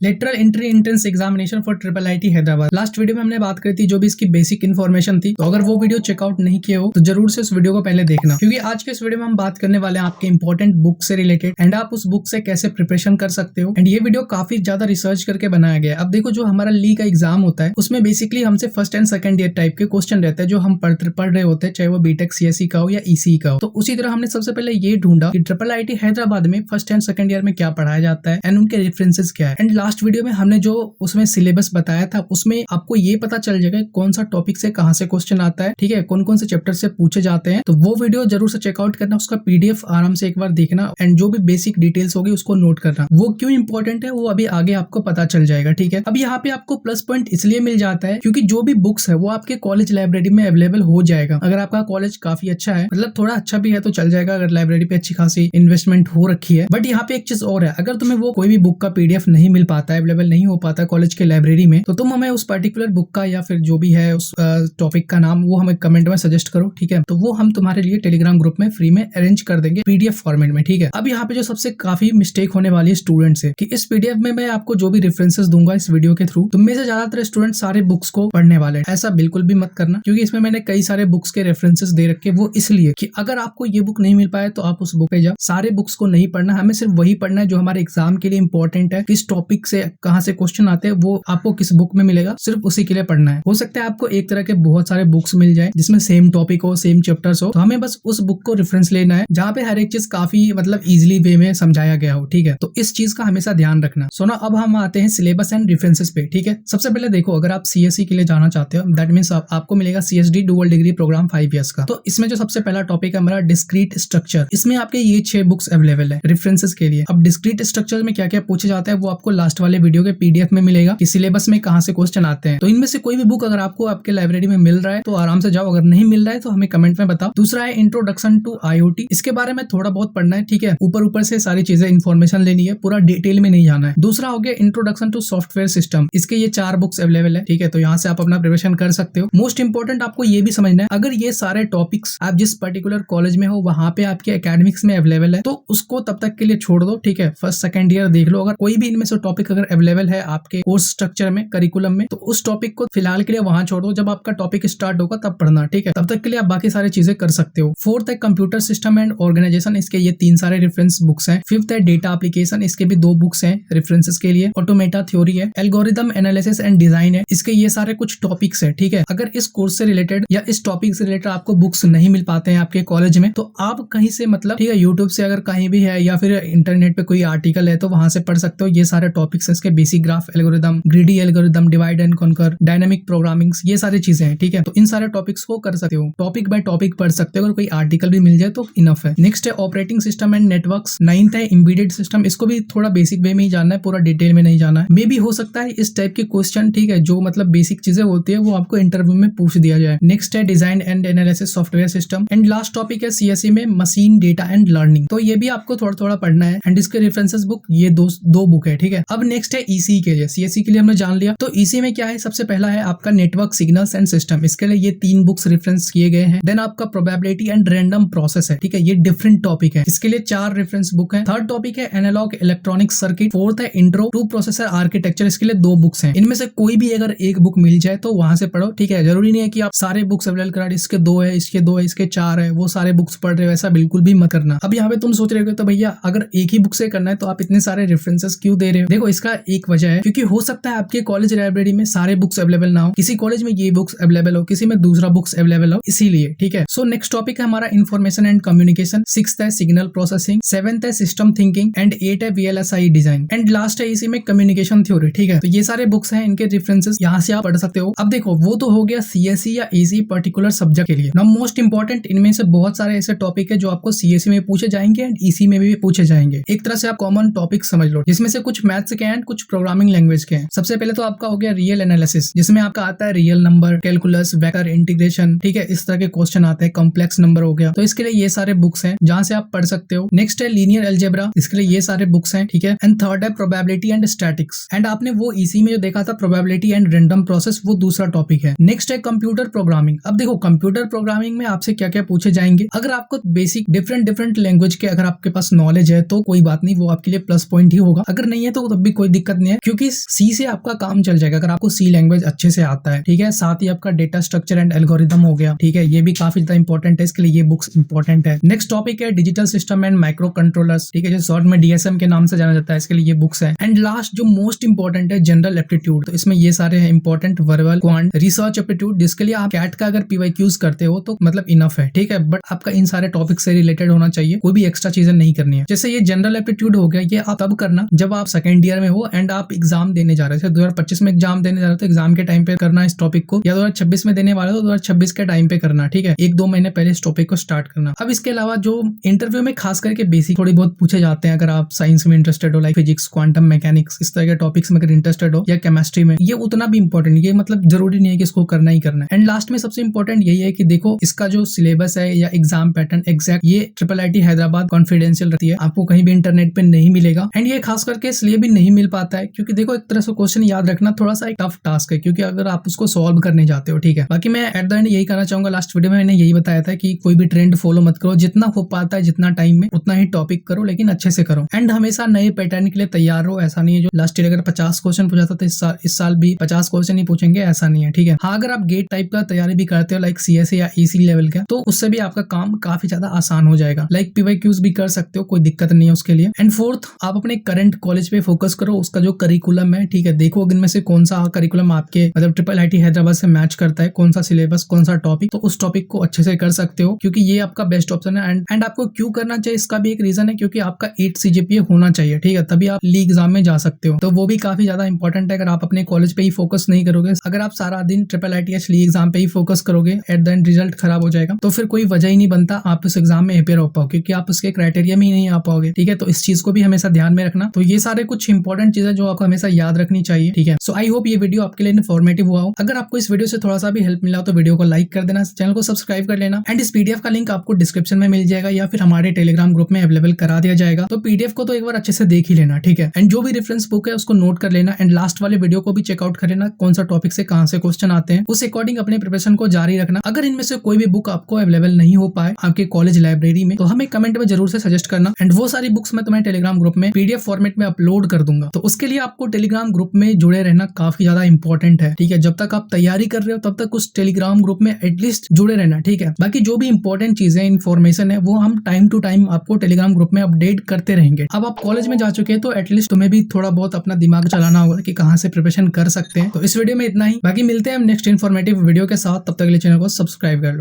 Lateral entry entrance examination for triple IT Hyderabad. Last video में हमने बात करी थी जो भी इसकी बेसिक इन्फॉर्मेशन थी, तो अगर वो वीडियो चेकआउट नहीं किए हो तो जरूर से इस वीडियो को पहले देखना, क्योंकि आज के इस वीडियो में हम बात करने वाले हैं आपके इंपॉर्टेंट बुक से रिलेटेड एंड आप उस बुक से कैसे प्रिपरेशन कर सकते हो। एंड ये वीडियो काफी ज्यादा रिसर्च करके बनाया गया है। अब देखो, जो हमारा ली का एग्जाम होता है उसमें बेसिकली हमसे first and second year type के क्वेश्चन रहते हैं जो हम पढ़ रहे होते हैं, चाहे वो बीटेक सीएसई का हो या ईसी का हो। तो उसी तरह हमने सबसे पहले ये ढूंढा कि ट्रिपल आईटी हैदराबाद में फर्स्ट एंड सेकंड ईयर में क्या पढ़ाया जाता है एंड उनके रेफरेंसेस क्या है। एंड लास्ट वीडियो में हमने जो उसमें सिलेबस बताया था उसमें आपको ये पता चल जाएगा कौन सा टॉपिक से कहां से क्वेश्चन आता है, ठीक है, कौन कौन से चैप्टर से पूछे जाते हैं। तो वो वीडियो जरूर से चेकआउट करना, उसका पीडीएफ आराम से एक बार देखना एंड जो भी बेसिक डिटेल्स होगी उसको नोट करना। वो क्यों इंपॉर्टेंट है वो अभी आगे आपको पता चल जाएगा, ठीक है। अब यहाँ पे आपको प्लस पॉइंट इसलिए मिल जाता है क्योंकि जो भी बुक्स है वो आपके कॉलेज लाइब्रेरी में अवेलेबल हो जाएगा। अगर आपका कॉलेज काफी अच्छा है, मतलब थोड़ा अच्छा भी है तो चल जाएगा अगर लाइब्रेरी पे अच्छी खासी इन्वेस्टमेंट हो रखी है। बट यहाँ पे एक चीज और है, अगर तुम्हें वो कोई भी बुक का पीडीएफ नहीं मिल पाता है, अवेलेबल नहीं हो पाता कॉलेज के लाइब्रेरी में, तो तुम हमें उस पर्टिकुलर बुक का या फिर जो भी है उस टॉपिक का नाम वो हमें कमेंट में सजेस्ट करो, ठीक है। तो वो हम तुम्हारे लिए टेलीग्राम ग्रुप में फ्री में अरेंज कर देंगे पीडीएफ फॉर्मेट में, ठीक है। अब यहाँ पे जो सबसे काफी मिस्टेक होने वाली है स्टूडेंट से कि इस पीडीएफ में मैं आपको जो भी रेफरेंसेस दूंगा इस वीडियो के थ्रू, तुम में से ज्यादातर स्टूडेंट सारे बुक्स को पढ़ने वाले हैं। ऐसा बिल्कुल भी मत करना, क्योंकि इसमें मैंने कई सारे बुक्स के रेफरेंसेस दे रखे। वो इसलिए कि अगर आपको ये बुक नहीं मिल पाए तो आप उस बुक पे जाओ। सारे बुक्स को नहीं पढ़ना, हमें सिर्फ वही पढ़ना है जो हमारे एग्जाम के लिए इंपॉर्टेंट है। किस टॉपिक से कहाँ से क्वेश्चन आते हैं वो आपको किस बुक में मिलेगा, सिर्फ उसी के लिए पढ़ना है। हो सकता है आपको एक तरह के बहुत सारे बुक्स मिल जाए जिसमें सेम टॉपिक हो, सेम चैप्टर्स हो, तो हमें बस उस बुक को रेफरेंस लेना है जहाँ पे हर एक चीज काफी मतलब इजिली वे में समझाया गया हो, ठीक है। तो इस चीज का हमेशा ध्यान रखना। सुनो, अब हम आते हैं सिलेबस एंड रेफरेंसेस पे, ठीक है। सबसे पहले देखो, अगर आप सीएसई के लिए जाना चाहते हो दैट मीन्स आपको मिलेगा CSD dual degree programme 5 years का। तो इसमें जो सबसे पहला टॉपिक है हमारा डिस्क्रीट स्ट्रक्चर। इसमें आपके ये 6 बुक्स अवेलेबल है रेफरेंसेस के लिए। अब डिस्क्रीट स्ट्रक्चर में क्या क्या पूछे जाता है वो आपको लास्ट वाले वीडियो के पीडीएफ में मिलेगा कि सिलेबस में कहां से क्वेश्चन आते हैं। तो इनमें से कोई भी बुक अगर आपको आपके लाइब्रेरी में मिल रहा है तो आराम से जाओ, अगर नहीं मिल रहा है तो हमें कमेंट में बताओ। दूसरा है इंट्रोडक्शन टू आईओटी। इसके बारे में थोड़ा बहुत पढ़ना है, ठीक है, ऊपर ऊपर से सारी चीजें इन्फॉर्मेशन लेनी है, पूरा डिटेल में नहीं जाना है। दूसरा हो गया इंट्रोडक्शन टू सॉफ्टवेयर सिस्टम। इसके ये 4 बुक्स अवेलेबल है, ठीक है। तो यहाँ से आप अपना प्रिपरेशन कर सकते हो। मोस्ट इंपोर्टेंट आपको ये भी समझना है, अगर ये सारे टॉपिक्स आप जिस पर्टिकुलर कॉलेज में हो वहां पे आपके एकेडमिक्स में अवेलेबल है तो उसको तब तक के लिए छोड़ दो, ठीक है। फर्स्ट सेकंड ईयर देख लो, अगर कोई भी इनमें से टॉपिक अगर अवेलेबल है आपके कोर्स स्ट्रक्चर में, करिकुलम में, तो उस टॉपिक को फिलहाल के लिए वहां छोड़ दो। जब आपका टॉपिक स्टार्ट होगा तब पढ़ना, ठीक है। तब तक के लिए आप बाकी सारी चीजें कर सकते हो। फोर्थ है कंप्यूटर सिस्टम एंड ऑर्गेनाइजेशन। इसके ये 3 सारे रेफरेंस बुक्स हैं। फिफ्थ है डेटा एप्लीकेशन। इसके भी 2 बुक्स हैं रेफरेंसेस के लिए। ऑटोमेटा थ्योरी है। एल्गोरिथम एनालिसिस एंड डिजाइन है। इसके ये सारे कुछ टॉपिक्स है, ठीक है। अगर इस कोर्स से रिलेटेड या इस टॉपिक से रिलेटेड आपको बुक्स नहीं मिल पाते हैं आपके कॉलेज में तो आप कहीं से मतलब, ठीक है, यूट्यूब से अगर कहीं भी है या फिर इंटरनेट पे कोई आर्टिकल है तो वहां से पढ़ सकते हो। ये सारे टॉपिक्स है इसके, basic graph algorithm, greedy algorithm, divide and conquer, dynamic programming, ये सारी चीजें हैं, ठीक है। तो इन सारे टॉपिक्स को कर सकते हो, टॉपिक बाय टॉपिक पढ़ सकते हो। अगर कोई आर्टिकल भी मिल जाए तो इनफ है। नेक्स्ट है operating system and networks. 9th है एम्बेडेड सिस्टम। इसको भी थोड़ा बेसिक वे में ही जानना है, पूरा डिटेल में नहीं जाना है। मे भी हो सकता है इस टाइप के क्वेश्चन, ठीक है, जो मतलब बेसिक चीजें होती है वो आपको इंटरव्यू में पूछ दिया जाए। नेक्स्ट है design and analysis software system. And last topic है सीएसई में मशीन डेटा एंड लर्निंग। तो ये भी आपको थोड़ा थोड़ा पढ़ना है। एंड इसके रेफरेंसेस बुक ये दो बुक है, ठीक है। अब नेक्स्ट है ईसी के लिए। सीएसई के लिए हमने जान लिया। तो ईसी में क्या है, सबसे पहला है आपका नेटवर्क सिग्नल्स एंड सिस्टम। इसके लिए ये 3 बुक्स रेफरेंस किए गए हैं। देन आपका प्रोबेबिलिटी एंड रैंडम प्रोसेस है, ठीक है, ये डिफरेंट टॉपिक है। इसके लिए 4 रेफरेंस बुक है। थर्ड टॉपिक है एनालॉग इलेक्ट्रॉनिक सर्किट। फोर्थ है इंट्रो टू प्रोसेसर आर्किटेक्चर। इसके लिए 2 बुक्स हैं। इनमें से कोई भी अगर एक बुक मिल जाए तो वहां से पढ़ो, ठीक है। जरूरी नहीं है कि आप सारे बुक्स अवेलेबल करा, इसके 2 है, इसके 2 है, इसके 4 है, वो सारे बुक्स पढ़ रहे हो, ऐसा बिल्कुल भी मत करना। अब यहाँ पे तुम सोच रहे हो तो भैया अगर एक ही बुक से करना है तो आप इतने सारे रेफरेंसेस क्यों दे रहे हो। देखो, इसका एक वजह है क्योंकि हो सकता है आपके कॉलेज लाइब्रेरी में सारे बुक्स अवेलेबल ना हो, किसी कॉलेज में ये बुक्स अवेलेबल हो, किसी में दूसरा बुक्स अवेलेबल हो, इसीलिए, ठीक है। सो नेक्स्ट टॉपिक है हमारा इन्फॉर्मेशन एंड कम्युनिकेशन। 6th है सिग्नल प्रोसेसिंग। 7th है सिस्टम थिंकिंग एंड 8th है वीएलएसआई डिजाइन एंड लास्ट है इसी में कम्युनिकेशन थ्योरी, ठीक है। तो ये सारे बुक्स हैं, इनके रेफरेंसेस यहाँ से आप पढ़ सकते हो। अब देखो, वो तो हो गया सीएसई या ईसी पर्टिकुलर सब्जेक्ट के लिए। नाउ मोस्ट इंपॉर्टेंट, इनमें से बहुत सारे ऐसे टॉपिक है जो आपको सीएसई में पूछे जाएंगे एंड ईसी में भी पूछे जाएंगे। एक तरह से आप कॉमन टॉपिक समझ लो, जिसमें से कुछ मैथ्स के हैं, कुछ प्रोग्रामिंग लैंग्वेज के हैं। सबसे पहले तो आपका हो गया रियल एनालिसिस, जिसमें आपका आता है real number, calculus, vector integration, ठीक है, इस तरह के क्वेश्चन आते हैं। कॉम्प्लेक्स नंबर हो गया, तो इसके लिए ये सारे बुक्स हैं जहां से आप पढ़ सकते हो। नेक्स्ट है लीनियर अलजेब्रा। इसके लिए ये सारे बुक्स हैं, ठीक है। एंड थर्ड है प्रोबेबिलिटी एंड स्टैटिक्स। एंड आपने वो ईसी में जो देखा था प्रोबेबिलिटी एंड रैंडम प्रोसेस, वो दूसरा टॉपिक है। नेक्स्ट है कंप्यूटर प्रोग्रामिंग। अब देखो, कंप्यूटर प्रोग्रामिंग में आपसे क्या क्या पूछे जाएंगे। अगर आपको बेसिक डिफरेंट लैंग्वेज के अगर आपके पास नॉलेज है तो कोई बात नहीं, वो आपके लिए प्लस पॉइंट ही होगा। अगर नहीं है तो तब भी भी कोई दिक्कत नहीं है, क्योंकि सी से आपका काम चल जाएगा अगर आपको सी लैंग्वेज अच्छे से आता है। ठीक है, साथ ही आपका डेटा स्ट्रक्चर एंड एल्गोरिथम हो गया। ठीक है, ये भी काफी ज्यादा इंपॉर्टेंट है, इसके लिए ये बुक्स इंपॉर्टेंट है। नेक्स्ट टॉपिक है digital system and micro controllers. ठीक है, जो शॉर्ट में डीएसएम के नाम से जाना जाता है, इसके लिए ये बुक्स है। एंड लास्ट जो मोस्ट इंपॉर्टेंट है जनरल एप्टीट्यूड। तो इसमें ये सारे हैं important, verbal, quant, research aptitude, जिसके लिए आप कैट का अगर पीवाईक्यूज करते हो तो मतलब इनफ है। ठीक है, बट आपका इन सारे टॉपिक से रिलेटेड होना चाहिए, कोई भी एक्स्ट्रा चीजें नहीं करनी है। जैसे ये जनरल एप्टीट्यूड हो गया, ये आप तब करना जब आप सेकंड ईयर में हो एंड आप एग्जाम देने जा रहे थे। 2025 में एग्जाम देने जा रहे हो तो एग्जाम के टाइम पे करना इस टॉपिक को, या 2026 में देने वाले हो तो 2026 के टाइम पे करना। ठीक है, 1-2 महीने पहले इस टॉपिक को स्टार्ट करना। अब इसके अलावा जो इंटरव्यू में खास करके बेसिक थोड़ी बहुत पूछे जाते हैं, अगर आप साइंस में इंटरेस्टेड हो, लाइक फिजिक्स, क्वांटम मैकेनिक्स, इस तरह के टॉपिक्स में अगर इंटरेस्टेड हो, या केमिस्ट्री में, ये उतना भी इंपॉर्टेंट, ये मतलब जरूरी नहीं है कि इसको करना ही करना है। एंड लास्ट में सबसे इंपॉर्टेंट यही है कि देखो इसका जो सिलेबस है या एग्जाम पैटर्न एग्जैक्ट ये IIIT हैदराबाद कॉन्फिडेंशियल रहती है, आपको कहीं भी इंटरनेट पे नहीं मिलेगा। एंड ये खास करके इसलिए भी नहीं मिल पाता है क्योंकि देखो एक तरह से क्वेश्चन याद रखना थोड़ा सा एक टफ टास्क है, क्योंकि अगर आप उसको सॉल्व करने जाते हो। ठीक है, बाकी मैं एट द एंड यही कहना चाहूंगा, लास्ट वीडियो में मैंने यही बताया था कि कोई भी ट्रेंड फॉलो मत करो, जितना हो पाता है जितना टाइम में उतना ही टॉपिक करो, लेकिन अच्छे से करो। एंड हमेशा नए पैटर्न के लिए तैयार रहो। ऐसा नहीं है जो लास्ट ईयर अगर 50 क्वेश्चन पूछा था तो इस साल भी 50 क्वेश्चन ही पूछेंगे, ऐसा नहीं है। ठीक है, हाँ अगर आप गेट टाइप का तैयारी भी करते हो, लाइक CSA या EC लेवल का, तो उससे भी आपका काम काफी ज्यादा आसान हो जाएगा। लाइक PYQs भी कर सकते हो, कोई दिक्कत नहीं है उसके लिए। एंड फोर्थ, आप अपने करंट कॉलेज पे फोकस करो, उसका जो करिकुलम है। ठीक है, देखो इनमें से कौन सा करिकुलम आपके मतलब IIIT हैदराबाद से मैच करता है, कौन सा सिलेबस, कौन सा टॉपिक, तो उस टॉपिक को अच्छे से कर सकते हो, क्योंकि ये आपका बेस्ट ऑप्शन है। एंड आपको क्यों करना चाहिए, इसका भी एक रीजन है, क्योंकि आपका 8 CGPA होना चाहिए। ठीक है, तभी आप ली एग्जाम में जा सकते हो, तो वो भी काफी ज्यादा इंपॉर्टेंट है। अगर आप अपने कॉलेज पे ही फोकस नहीं करोगे, अगर आप सारा दिन IIIT ली एग्जाम पे ही फोकस करोगे, एट द एंड रिजल्ट खराब हो जाएगा, तो फिर कोई वजह ही नहीं बनता आप उस एग्जाम में अपेयर हो पाओ, क्योंकि आप उसके क्राइटेरिया में ही नहीं आ पाओगे। ठीक है, तो इस चीज को भी हमेशा ध्यान में रखना। तो ये सारे कुछ इंपॉर्टेंट चीजें जो आपको हमेशा याद रखनी चाहिए। ठीक है, सो आई होप ये वीडियो आपके लिए इन्फॉर्मेटिव हुआ हो। अगर आपको इस वीडियो से थोड़ा सा भी हेल्प मिला हो तो वीडियो को लाइक कर देना, चैनल को सब्सक्राइब कर लेना। एंड इस PDF का लिंक आपको डिस्क्रिप्शन में मिल जाएगा या फिर हमारे टेलीग्राम ग्रुप में अवेलेबल करा दिया जाएगा। तो PDF को तो एक बार अच्छे से देख ही लेना। ठीक है, एंड जो भी रेफरेंस बुक है उसको नोट कर लेना। एंड लास्ट वाले वीडियो को भी चेकआउट कर लेना, कौन सा टॉपिक से कहां से क्वेश्चन आते हैं, उस अकॉर्डिंग अपने प्रिपरेशन को जारी रखना। अगर इनमें से कोई भी बुक आपको अवेलेबल नहीं हो पाए आपके कॉलेज लाइब्रेरी में, तो हमें कमेंट में जरूर से सजेस्ट करना। एंड वो सारी बुक्स मैं तुम्हें टेलीग्राम ग्रुप में PDF फॉर्मेट में अपलोड कर दूंगा। तो उसके लिए आपको टेलीग्राम ग्रुप में जुड़े रहना काफी ज्यादा इंपॉर्टेंट है। ठीक है, जब तक आप तैयारी कर रहे हो तब तक उस टेलीग्राम ग्रुप में एटलीस्ट जुड़े रहना। ठीक है, बाकी जो भी इंपॉर्टेंट चीजें इन्फॉर्मेशन है वो हम टाइम टू टाइम आपको टेलीग्राम ग्रुप में अपडेट करते रहेंगे। अब आप कॉलेज में जा चुके हैं तो एटलीस्ट तुम्हें भी थोड़ा बहुत अपना दिमाग चलाना होगा कि कहां से प्रिपरेशन कर सकते हैं। तो इस वीडियो में इतना ही, बाकी मिलते हैं हम नेक्स्ट इन्फॉर्मेटिव वीडियो के साथ। तब तक के लिए चैनल को सब्सक्राइब कर लो।